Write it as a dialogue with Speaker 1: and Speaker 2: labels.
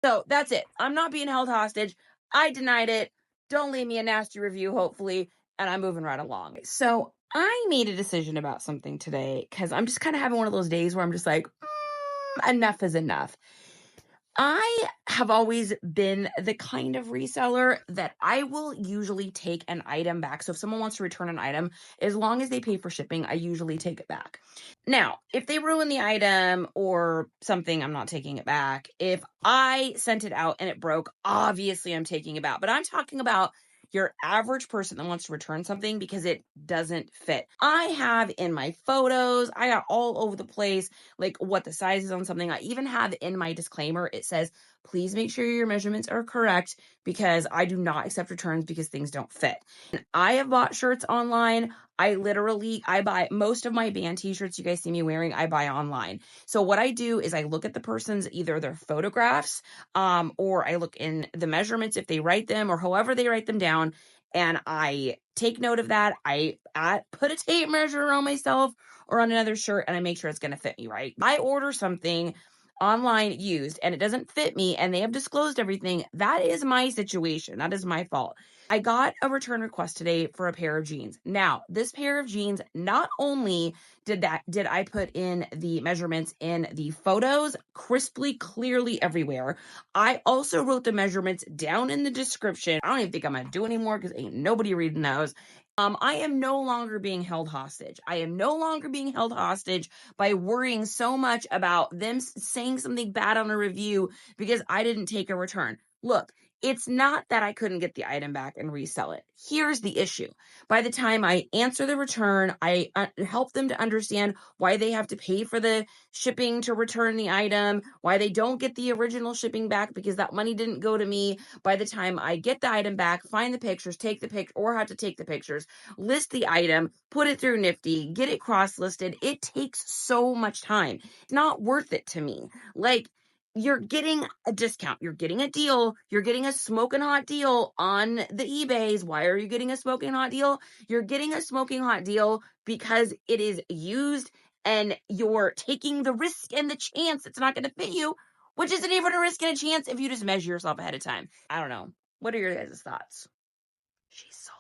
Speaker 1: So that's it. I'm not being held hostage. I denied it. Don't leave me a nasty review, hopefully. And I'm moving right along. So I made a decision about something today because I'm just kind of having one of those days where I'm just like, enough is enough. I have always been the kind of reseller that I will usually take an item back. So if someone wants to return an item, as long as they pay for shipping, I usually take it back. Now, if they ruin the item or something, I'm not taking it back. If I sent it out and it broke, obviously I'm taking it back. But I'm talking about your average person that wants to return something because it doesn't fit. I have in my photos, I got all over the place, like what the size is on something. I even have in my disclaimer, it says, please make sure your measurements are correct because I do not accept returns because things don't fit. And I have bought shirts online. I buy most of my band t-shirts you guys see me wearing, I buy online. So what I do is I look at the person's, either their photographs, or I look in the measurements if they write them or however they write them down. And I take note of that. I put a tape measure on myself or on another shirt and I make sure it's going to fit me, right? I order something online used and it doesn't fit me and they have disclosed everything. That is my situation. That is my fault. I got a return request today for a pair of jeans. Now, this pair of jeans, not only did I put in the measurements in the photos crisply, clearly everywhere, I also wrote the measurements down in the description. I don't even think I'm going to do anymore because ain't nobody reading those. I am no longer being held hostage. I am no longer being held hostage by worrying so much about them saying something bad on a review because I didn't take a return. Look, it's not that I couldn't get the item back and resell it. Here's the issue. By the time I answer the return, I help them to understand why they have to pay for the shipping to return the item, why they don't get the original shipping back because that money didn't go to me. By the time I get the item back, find the pictures, take the picture, or have to take the pictures, list the item, put it through Nifty, get it cross-listed, it takes so much time. It's not worth it to me. Like, you're getting a discount, you're getting a deal, you're getting a smoking hot deal on the eBays. Why are you getting a smoking hot deal? You're getting a smoking hot deal because it is used and you're taking the risk and the chance it's not going to fit you, which isn't even a risk and a chance if you just measure yourself ahead of time. I don't know. What are your guys' thoughts? She's so